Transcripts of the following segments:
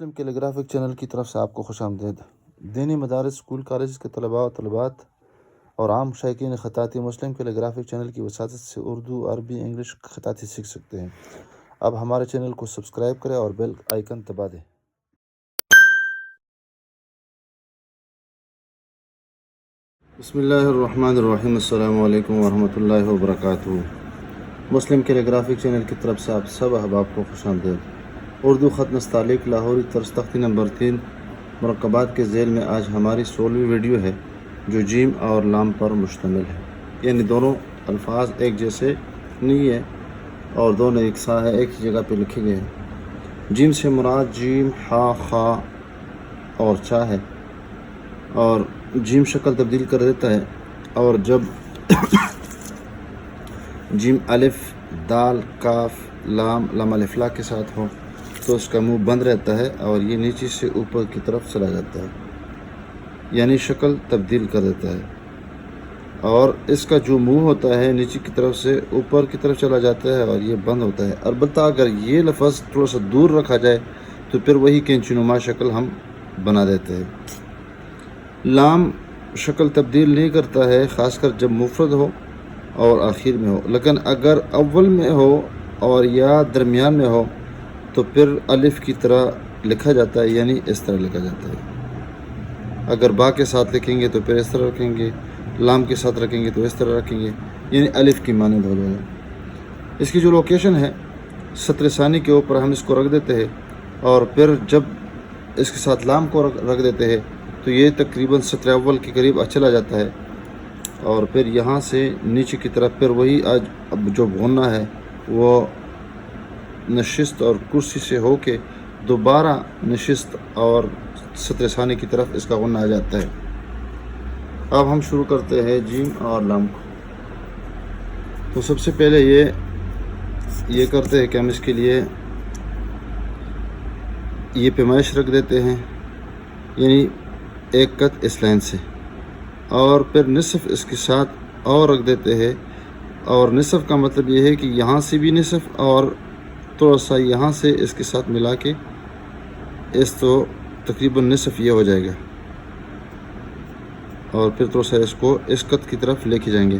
مسلم کیلیگرافک channel کی طرف سے آپ کو خوش آمدید۔ دینی مدارس، اسکول کالجز کے طلباء و طالبات اور عام شائقین خطاطی مسلم کیلیگرافک چینل کی وساطت سے اردو، عربی، انگلش خطاطی سیکھ سکتے ہیں۔ اب ہمارے چینل کو سبسکرائب کریں اور بیل آئیکن دبا دیں۔ بسم اللہ الرحمن الرحیم۔ السلام علیکم ورحمۃ اللہ وبرکاتہ۔ مسلم کیلیگرافک چینل کی طرف سے آپ سب احباب کو خوش آمدید۔ اردو خط نستعلیق لاہوری طرز تختی نمبر 3 مرکبات کے ذیل میں آج ہماری 16ویں ویڈیو ہے جو جیم اور لام پر مشتمل ہے، یعنی دونوں الفاظ ایک جیسے نہیں ہے اور دونوں یکساں ہے، ایک ہی جگہ پہ لکھے گئے ہیں۔ جیم سے مراد جیم، ہا، خا اور چا ہے، اور جیم شکل تبدیل کر دیتا ہے، اور جب جیم الف، دال، کاف، لام الف لا کے ساتھ ہو تو اس کا منہ بند رہتا ہے اور یہ نیچے سے اوپر کی طرف چلا جاتا ہے، یعنی شکل تبدیل کر دیتا ہے۔ اور اس کا جو منہ ہوتا ہے نیچے کی طرف سے اوپر کی طرف چلا جاتا ہے اور یہ بند ہوتا ہے۔ البتہ اگر یہ لفظ تھوڑا سا دور رکھا جائے تو پھر وہی کینچی نما شکل ہم بنا دیتے ہیں۔ لام شکل تبدیل نہیں کرتا ہے، خاص کر جب مفرد ہو اور آخر میں ہو، لیکن اگر اول میں ہو اور یا درمیان میں ہو تو پھر الف کی طرح لکھا جاتا ہے، یعنی اس طرح لکھا جاتا ہے۔ اگر با کے ساتھ لکھیں گے تو پھر اس طرح رکھیں گے، لام کے ساتھ رکھیں گے تو اس طرح رکھیں گے، یعنی الف کی مانند ہو جائے گا۔ اس کی جو لوکیشن ہے سطر ثانی کے اوپر ہم اس کو رکھ دیتے ہیں، اور پھر جب اس کے ساتھ لام کو رکھ دیتے ہیں تو یہ تقریباً سطر اول کے قریب چلا جاتا ہے، اور پھر یہاں سے نیچے کی طرف پھر وہی اب جو غنہ ہے وہ نشست اور کرسی سے ہو کے دوبارہ نشست اور سطر ثانی کی طرف اس کا غنہ آ جاتا ہے۔ اب ہم شروع کرتے ہیں جیم اور لام کو۔ تو سب سے پہلے یہ کرتے ہیں کہ ہم اس کے لیے یہ پیمائش رکھ دیتے ہیں، یعنی ایک قط اس لائن سے، اور پھر نصف اس کے ساتھ اور رکھ دیتے ہیں، اور نصف کا مطلب یہ ہے کہ یہاں سے بھی نصف اور تھوڑا سا یہاں سے اس کے ساتھ ملا کے اس تو تقریباً نصف یہ ہو جائے گا، اور پھر تھوڑا سا اس کو اس قط کی طرف لے کے جائیں گے۔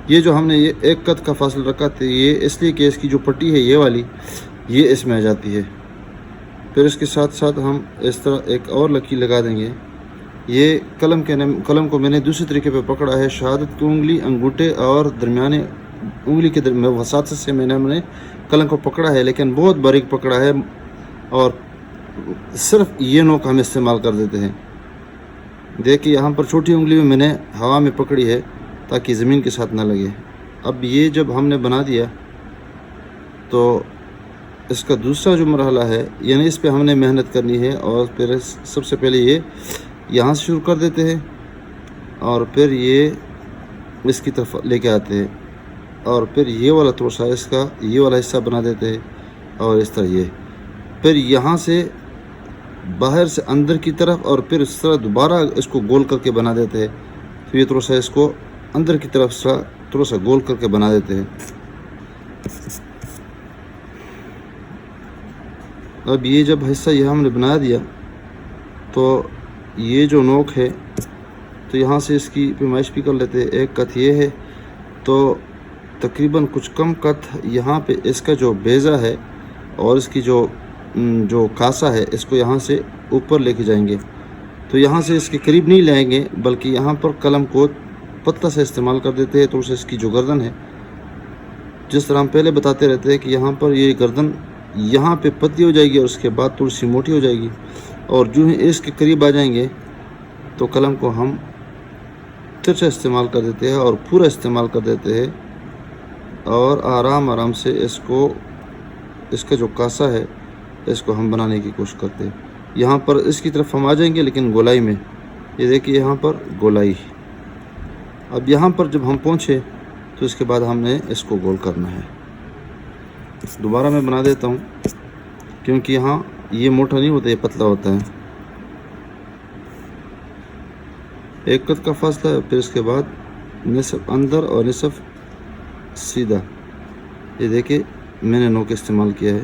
یہ جو ہم نے یہ ایک قط کا فاصلہ رکھا تھا، یہ اس لیے کہ اس کی جو پٹی ہے یہ والی، یہ اس میں آ جاتی ہے۔ پھر اس کے ساتھ ساتھ ہم اس طرح ایک اور لکیر لگا دیں گے۔ یہ قلم کو میں نے دوسرے طریقے پہ پکڑا ہے، شہادت کی انگلی، انگوٹھے اور درمیانے انگلی کے وساطت سے ہم نے قلم کو پکڑا ہے، لیکن بہت باریک پکڑا ہے، اور صرف یہ نوک ہم استعمال کر دیتے ہیں۔ دیکھیے یہاں پر چھوٹی انگلی میں نے ہوا میں پکڑی ہے تاکہ زمین کے ساتھ نہ لگے۔ اب یہ جب ہم نے بنا دیا تو اس کا دوسرا جو مرحلہ ہے، یعنی اس پہ ہم نے محنت کرنی ہے، اور پھر سب سے پہلے یہ یہاں سے شروع کر دیتے ہیں، اور پھر یہ اس کی طرف لے کے آتے ہیں، اور پھر یہ والا تھوڑا سا اس کا یہ والا حصہ بنا دیتے ہیں، اور اس طرح یہ پھر یہاں سے باہر سے اندر کی طرف، اور پھر اس طرح دوبارہ اس کو گول کر کے بنا دیتے ہیں۔ تو یہ تھوڑا سا اس کو اندر کی طرف سے تھوڑا سا گول کر کے بنا دیتے ہیں۔ اب یہ جب حصہ یہ ہم نے بنا دیا تو یہ جو نوک ہے تو یہاں سے اس کی پیمائش بھی کر لیتے ہیں۔ ایک قط یہ ہے تو تقریباً کچھ کم قط یہاں پہ اس کا جو بیضہ ہے اور اس کی جو کاسا ہے، اس کو یہاں سے اوپر لے کے جائیں گے۔ تو یہاں سے اس کے قریب نہیں لائیں گے، بلکہ یہاں پر قلم کو پتلا سے استعمال کر دیتے ہیں۔ تو اس کی جو گردن ہے، جس طرح ہم پہلے بتاتے رہتے ہیں کہ یہاں پر یہ گردن یہاں پہ پتلی ہو جائے گی اور اس کے بعد تھوڑی سی موٹی ہو جائے گی، اور جو ہی اس کے قریب آ جائیں گے تو قلم کو ہم ترچھا استعمال کر دیتے ہیں اور پورا استعمال کر دیتے ہیں، اور آرام سے اس کا جو کاسا ہے اس کو ہم بنانے کی کوشش کرتے ہیں۔ یہاں پر اس کی طرف ہم آ جائیں گے، لیکن گولائی میں، یہ دیکھیے یہاں پر گولائی۔ اب یہاں پر جب ہم پہنچے تو اس کے بعد ہم نے اس کو گول کرنا ہے۔ دوبارہ میں بنا دیتا ہوں کیونکہ یہاں یہ موٹا نہیں ہوتا، یہ پتلا ہوتا ہے۔ ایک قط کا فاصلہ ہے، پھر اس کے بعد نصف اندر اور نصف سیدھا۔ یہ دیکھیں میں نے نوک استعمال کیا ہے۔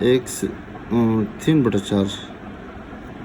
3/4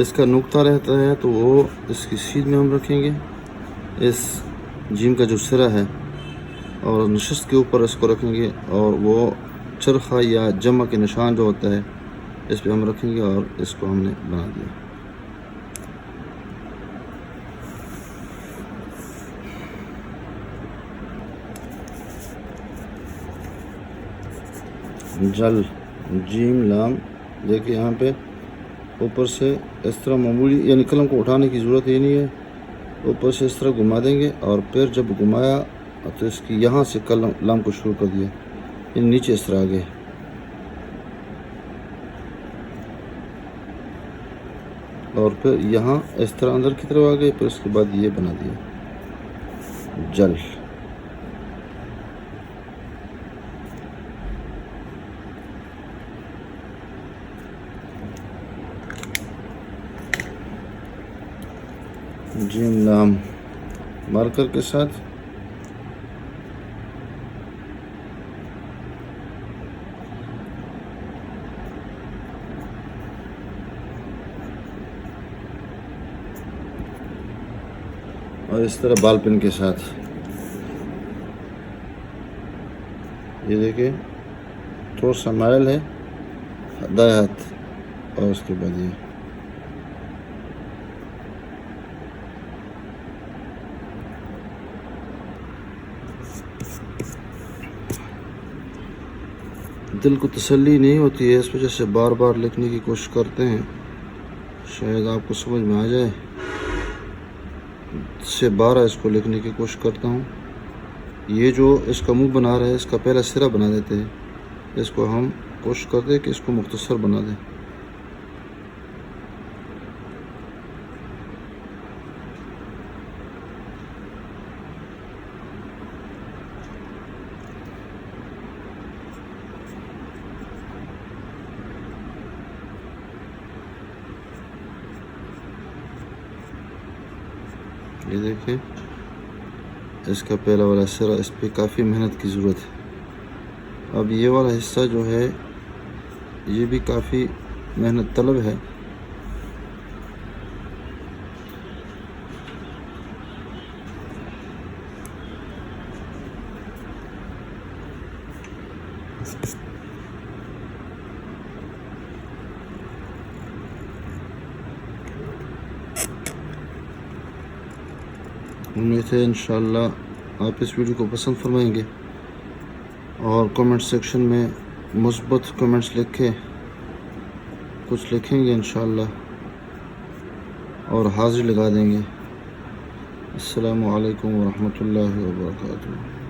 اس کا نقطہ رہتا ہے تو وہ اس کی سیدھ میں ہم رکھیں گے، اس جیم کا جو سرا ہے، اور نشست کے اوپر اس کو رکھیں گے، اور وہ چرخہ یا جمع کے نشان جو ہوتا ہے اس پہ ہم رکھیں گے، اور اس کو ہم نے بنا دیا۔ جل جیم لام، دیکھیں یہاں پہ اوپر سے اس طرح معمولی، یعنی قلم کو اٹھانے کی ضرورت ہی نہیں ہے، اوپر سے اس طرح گھما دیں گے، اور پھر جب گھمایا تو اس کی یہاں سے قلم لام کو شروع کر دیا، یعنی نیچے اس طرح آگے، اور پھر یہاں اس طرح اندر کی طرف آگے، پھر اس کے بعد یہ بنا دیا جل۔ جیم لام مارکر کے ساتھ اور اس طرح بال پن کے ساتھ، یہ دیکھیں تھوڑا سا مائل ہے دائیں ہاتھ، اور اس کے بعد یہ دل کو تسلی نہیں ہوتی ہے، اس وجہ سے بار بار لکھنے کی کوشش کرتے ہیں، شاید آپ کو سمجھ میں آ جائے، سے 12 اس کو لکھنے کی کوشش کرتا ہوں۔ یہ جو اس کا منہ بنا رہا ہے، اس کا پہلا سرا بنا دیتے ہیں، اس کو ہم کوشش کرتے ہیں کہ اس کو مختصر بنا دیں۔ یہ دیکھیں اس کا پہلا والا سرا، اس پہ کافی محنت کی ضرورت ہے۔ اب یہ والا حصہ جو ہے یہ بھی کافی محنت طلب ہے۔ امید ہے انشاءاللہ آپ اس ویڈیو کو پسند فرمائیں گے، اور کمنٹ سیکشن میں مثبت کمنٹس لکھیں، کچھ لکھیں گے انشاءاللہ، اور حاضری لگا دیں گے۔ السلام علیکم ورحمۃ اللہ وبرکاتہ۔